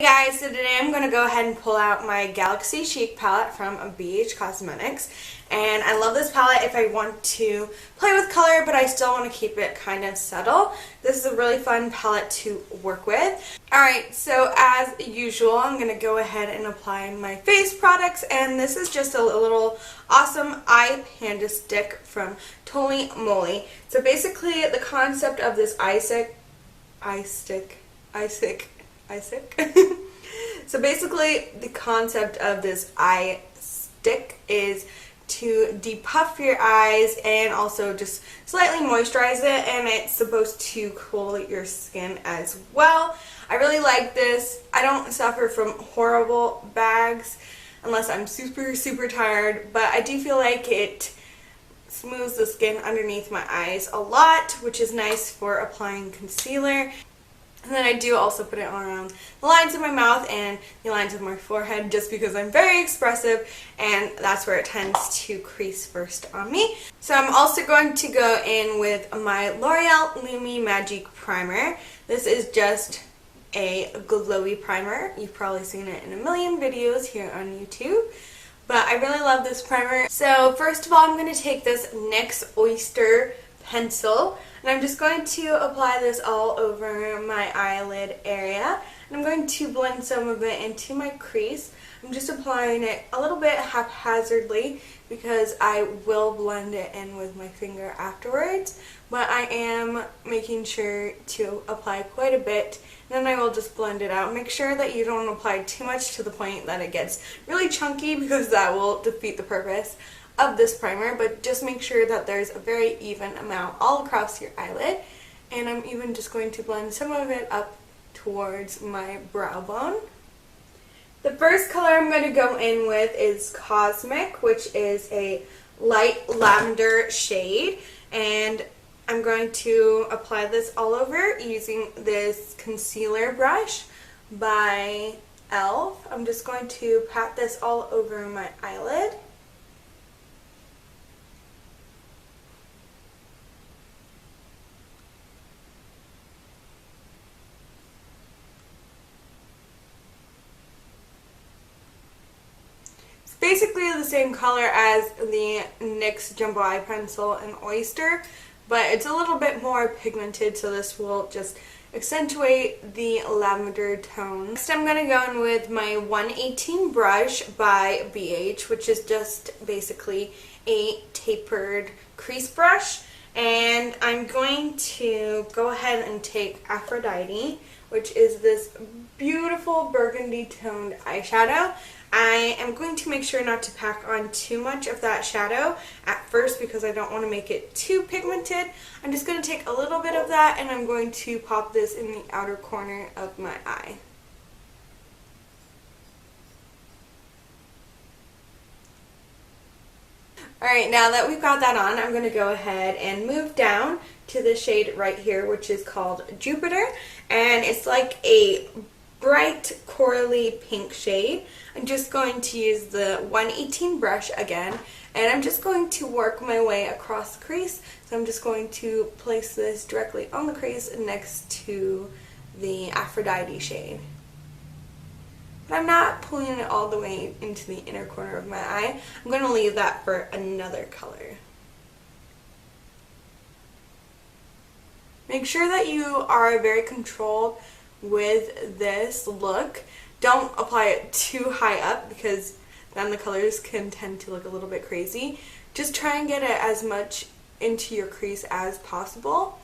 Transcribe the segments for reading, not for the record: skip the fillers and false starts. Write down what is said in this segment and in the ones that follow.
Hey guys, so today I'm going to go ahead and pull out my Galaxy Chic palette from BH Cosmetics, and I love this palette if I want to play with color but I still want to keep it kind of subtle. This is a really fun palette to work with. Alright, so as usual I'm going to go ahead and apply my face products, and this is just a little awesome eye panda stick from Totally Moly. So basically the concept of this eye stick so basically the concept of this eye stick is to depuff your eyes and also just slightly moisturize it, and it's supposed to cool your skin as well. I really like this. I don't suffer from horrible bags unless I'm super tired, but I do feel like it smooths the skin underneath my eyes a lot, which is nice for applying concealer. And then I do also put it around the lines of my mouth and the lines of my forehead just because I'm very expressive and that's where it tends to crease first on me. So I'm also going to go in with my L'Oreal Lumi Magic Primer. This is just a glowy primer. You've probably seen it in a million videos here on YouTube. But I really love this primer. So first of all, I'm going to take this NYX Oyster pencil, and I'm just going to apply this all over my eyelid area, and I'm going to blend some of it into my crease. I'm just applying it a little bit haphazardly because I will blend it in with my finger afterwards, but I am making sure to apply quite a bit, and then I will just blend it out. Make sure that you don't apply too much to the point that it gets really chunky because that will defeat the purpose of this primer, but just make sure that there's a very even amount all across your eyelid. And I'm even just going to blend some of it up towards my brow bone. The first color I'm going to go in with is Cosmic, which is a light lavender shade, and I'm going to apply this all over using this concealer brush by e.l.f. I'm just going to pat this all over my eyelid. Basically the same color as the NYX Jumbo Eye Pencil and Oyster, but it's a little bit more pigmented, so this will just accentuate the lavender tone. Next I'm going to go in with my 118 brush by BH, which is just basically a tapered crease brush, and I'm going to go ahead and take Aphrodite, which is this beautiful burgundy toned eyeshadow. I am going to make sure not to pack on too much of that shadow at first because I don't want to make it too pigmented. I'm just going to take a little bit of that and I'm going to pop this in the outer corner of my eye. Alright, now that we've got that on, I'm going to go ahead and move down to the shade right here, which is called Jupiter, and it's like a bright corally pink shade. I'm just going to use the 118 brush again, and I'm just going to work my way across the crease. So I'm just going to place this directly on the crease next to the Aphrodite shade. But I'm not pulling it all the way into the inner corner of my eye. I'm going to leave that for another color. Make sure that you are very controlled with this look. Don't apply it too high up because then the colors can tend to look a little bit crazy. Just try and get it as much into your crease as possible.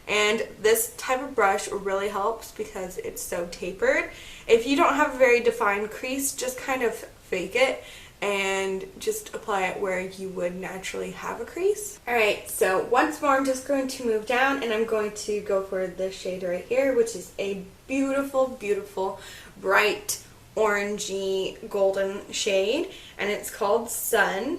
And this type of brush really helps because it's so tapered. If you don't have a very defined crease, just kind of fake it and just apply it where you would naturally have a crease. Alright, so once more I'm just going to move down and I'm going to go for this shade right here, which is a beautiful bright orangey golden shade, and it's called Sun.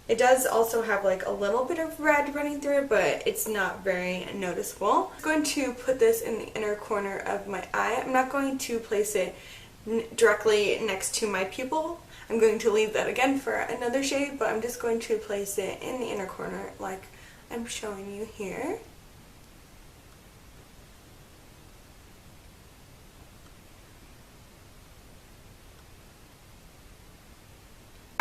It does also have like a little bit of red running through it, but it's not very noticeable. I'm going to put this in the inner corner of my eye. I'm not going to place it directly next to my pupil. I'm going to leave that again for another shade, but I'm just going to place it in the inner corner like I'm showing you here.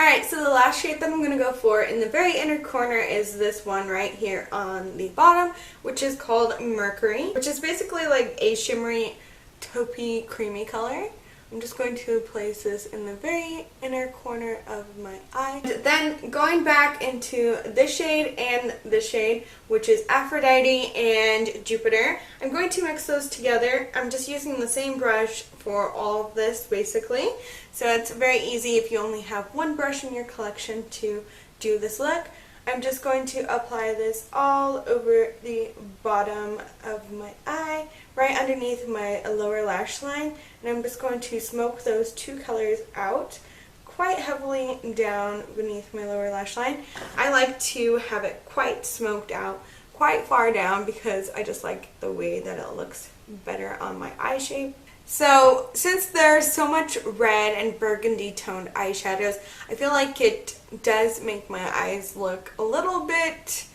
Alright, so the last shade that I'm going to go for in the very inner corner is this one right here on the bottom, which is called Mercury, which is basically like a shimmery, taupey, creamy color. I'm just going to place this in the very inner corner of my eye. Then going back into this shade and this shade, which is Aphrodite and Jupiter, I'm going to mix those together. I'm just using the same brush for all of this basically. So it's very easy if you only have one brush in your collection to do this look. I'm just going to apply this all over the bottom of my eye, right underneath my lower lash line, and I'm just going to smoke those two colors out quite heavily down beneath my lower lash line. I like to have it quite smoked out, quite far down, because I just like the way that it looks better on my eye shape. So since there's so much red and burgundy toned eyeshadows, I feel like it does make my eyes look a little bit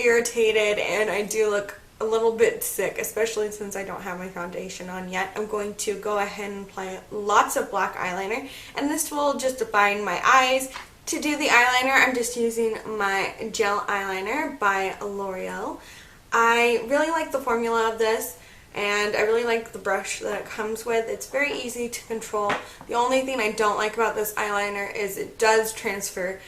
irritated, and I do look a little bit sick, especially since I don't have my foundation on yet. I'm going to go ahead and apply lots of black eyeliner, and this will just define my eyes. To do the eyeliner, I'm just using my gel eyeliner by L'Oreal. I really like the formula of this, and I really like the brush that it comes with. It's very easy to control. The only thing I don't like about this eyeliner is it does transfer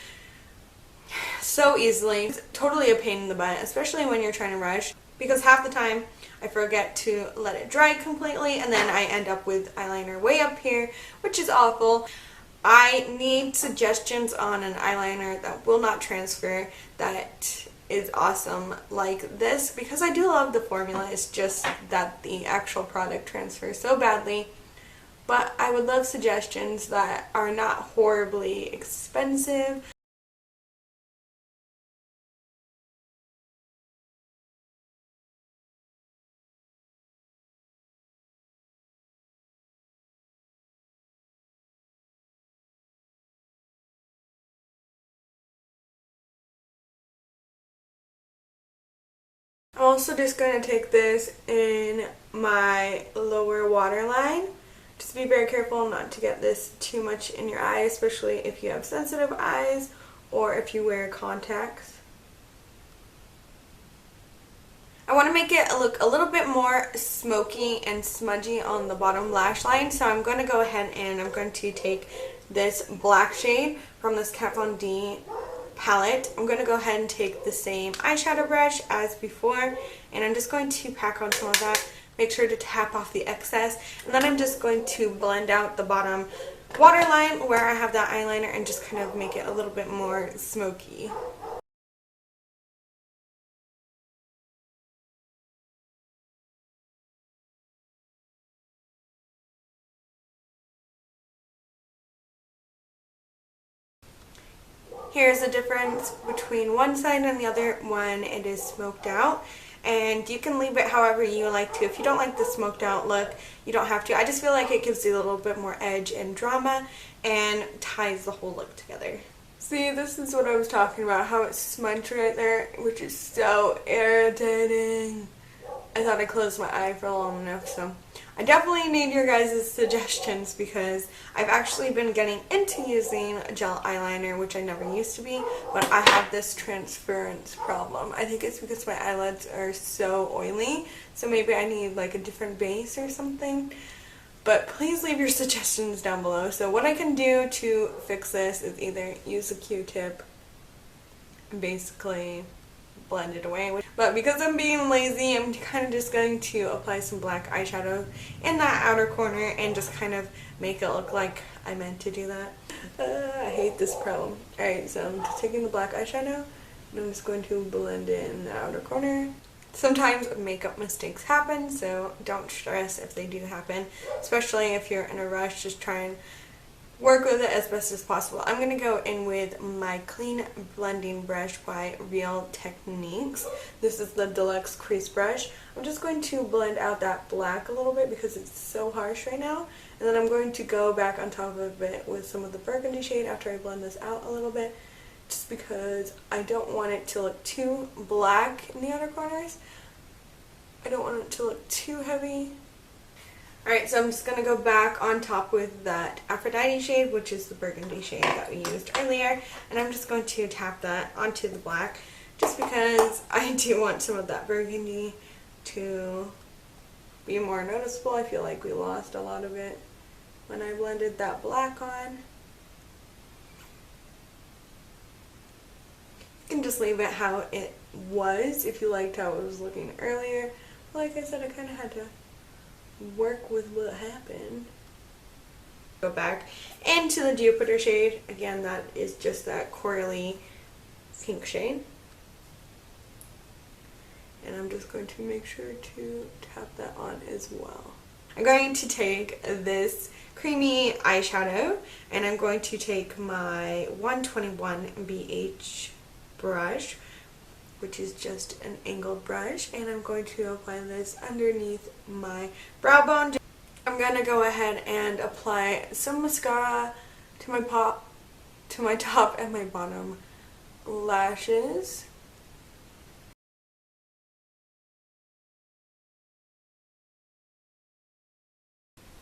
so easily. It's totally a pain in the butt, especially when you're trying to rush, because half the time I forget to let it dry completely, and then I end up with eyeliner way up here, which is awful. I need suggestions on an eyeliner that will not transfer, that is awesome like this, because I do love the formula. It's just that the actual product transfers so badly. But I would love suggestions that are not horribly expensive. I'm also just going to take this in my lower waterline. Just be very careful not to get this too much in your eye, especially if you have sensitive eyes or if you wear contacts. I want to make it look a little bit more smoky and smudgy on the bottom lash line, so I'm going to go ahead and I'm going to take this black shade from this Kat Von D palette. I'm going to go ahead and take the same eyeshadow brush as before, and I'm just going to pack on some of that. Make sure to tap off the excess, and then I'm just going to blend out the bottom waterline where I have that eyeliner and just kind of make it a little bit more smoky. Here's the difference between one side and the other when it is smoked out, and you can leave it however you like to. If you don't like the smoked out look, you don't have to. I just feel like it gives you a little bit more edge and drama and ties the whole look together. See, this is what I was talking about, how it's smudged right there, which is so irritating. I thought I closed my eye for long enough, so I definitely need your guys' suggestions, because I've actually been getting into using gel eyeliner, which I never used to be, but I have this transference problem. I think it's because my eyelids are so oily, so maybe I need like a different base or something. But please leave your suggestions down below. So what I can do to fix this is either use a Q-tip and basically blend it away. But because I'm being lazy, I'm kind of just going to apply some black eyeshadow in that outer corner and just kind of make it look like I meant to do that. I hate this problem. Alright, so I'm just taking the black eyeshadow and I'm just going to blend it in the outer corner. Sometimes makeup mistakes happen, so don't stress if they do happen, especially if you're in a rush. Just try and work with it as best as possible. I'm going to go in with my clean blending brush by Real Techniques. This is the Deluxe Crease Brush. I'm just going to blend out that black a little bit because it's so harsh right now. And then I'm going to go back on top of it with some of the burgundy shade after I blend this out a little bit, just because I don't want it to look too black in the outer corners. I don't want it to look too heavy. Alright, so I'm just going to go back on top with that Aphrodite shade, which is the burgundy shade that we used earlier. And I'm just going to tap that onto the black, just because I do want some of that burgundy to be more noticeable. I feel like we lost a lot of it when I blended that black on. You can just leave it how it was if you liked how it was looking earlier. Like I said, I kind of had to work with what happened. Go back into the Jupiter shade. Again, that is just that corally pink shade. And I'm just going to make sure to tap that on as well. I'm going to take this creamy eyeshadow and I'm going to take my 121 BH brush, which is just an angled brush, and I'm going to apply this underneath my brow bone. I'm going to go ahead and apply some mascara to my top and my bottom lashes.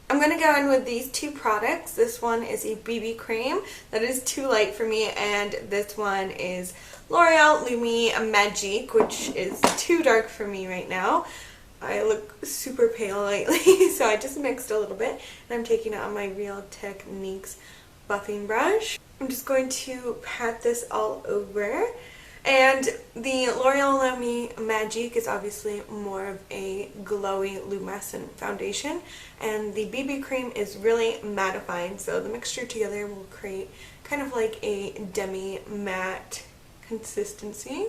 I'm going to go in with these two products. This one is a BB cream that is too light for me, and this one is L'Oreal Lumi Magique, which is too dark for me right now. I look super pale lately, so I just mixed a little bit, and I'm taking it on my Real Techniques buffing brush. I'm just going to pat this all over. And the L'Oreal Lumi Magique is obviously more of a glowy, luminescent foundation, and the BB cream is really mattifying, so the mixture together will create kind of like a demi-matte consistency.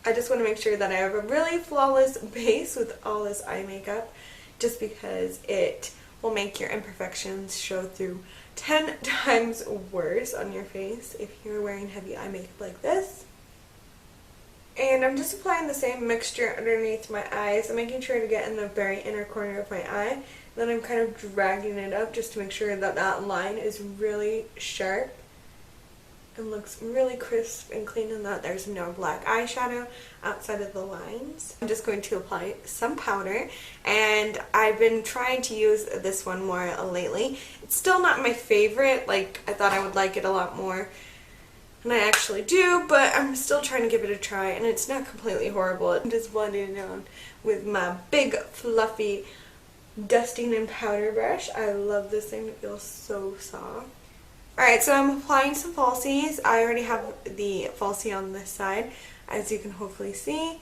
I just want to make sure that I have a really flawless base with all this eye makeup, just because it will make your imperfections show through 10 times worse on your face if you're wearing heavy eye makeup like this. And I'm just applying the same mixture underneath my eyes. I'm making sure to get in the very inner corner of my eye. Then I'm kind of dragging it up just to make sure that that line is really sharp and looks really crisp and clean, and that there's no black eyeshadow outside of the lines. I'm just going to apply some powder, and I've been trying to use this one more lately. It's still not my favorite. Like, I thought I would like it a lot more, and I actually do, but I'm still trying to give it a try, and it's not completely horrible. I'm just blending it on with my big fluffy dusting and powder brush. I love this thing. It feels so soft. Alright, so I'm applying some falsies. I already have the falsie on this side, as you can hopefully see.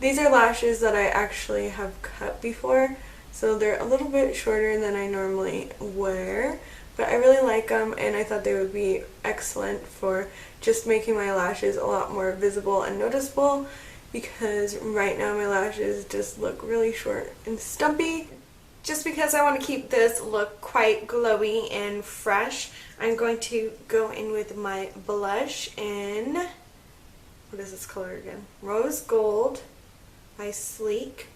These are lashes that I actually have cut before, so they're a little bit shorter than I normally wear, but I really like them, and I thought they would be excellent for just making my lashes a lot more visible and noticeable, because right now my lashes just look really short and stumpy. Just because I want to keep this look quite glowy and fresh, I'm going to go in with my blush in, what is this color again? Rose Gold by Sleek.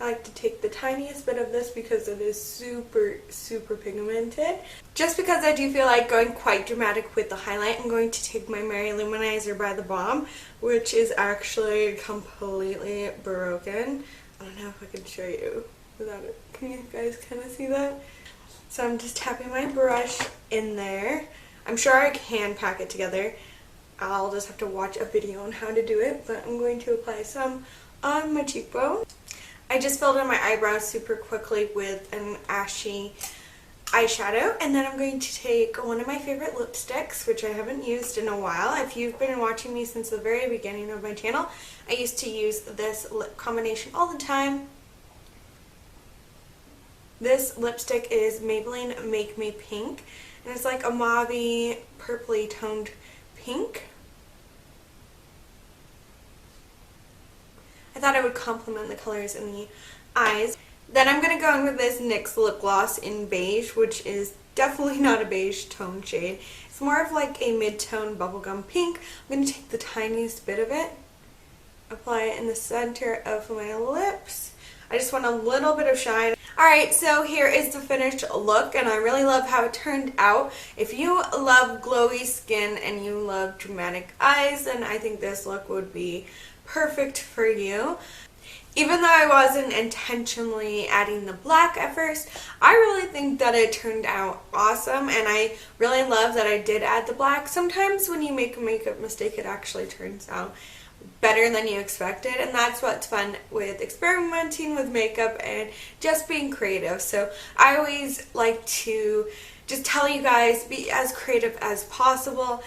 I like to take the tiniest bit of this because it is super, super pigmented. Just because I do feel like going quite dramatic with the highlight, I'm going to take my Mary Luminizer by The Balm, which is actually completely broken. I don't know if I can show you without it. Can you guys kind of see that? So I'm just tapping my brush in there. I'm sure I can pack it together. I'll just have to watch a video on how to do it, but I'm going to apply some on my cheekbone. I just filled in my eyebrows super quickly with an ashy eyeshadow, and then I'm going to take one of my favorite lipsticks, which I haven't used in a while. If you've been watching me since the very beginning of my channel, I used to use this lip combination all the time. This lipstick is Maybelline Make Me Pink, and it's like a mauve-y, purpley toned pink. I thought it would complement the colors in the eyes. Then I'm going to go in with this NYX lip gloss in beige, which is definitely not a beige tone shade. It's more of like a mid-tone bubblegum pink. I'm going to take the tiniest bit of it, apply it in the center of my lips. I just want a little bit of shine. Alright, so here is the finished look, and I really love how it turned out. If you love glowy skin and you love dramatic eyes, then I think this look would be perfect for you. Even though I wasn't intentionally adding the black at first, I really think that it turned out awesome, and I really love that I did add the black. Sometimes when you make a makeup mistake, it actually turns out better than you expected, and that's what's fun with experimenting with makeup and just being creative. So I always like to just tell you guys, be as creative as possible.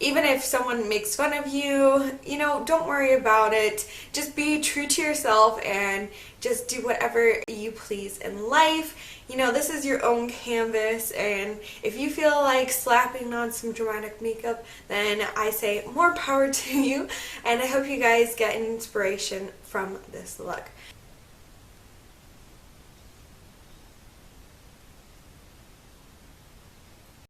Even if someone makes fun of you, don't worry about it. Just be true to yourself and just do whatever you please in life. This is your own canvas, and if you feel like slapping on some dramatic makeup, then I say more power to you, and I hope you guys get inspiration from this look.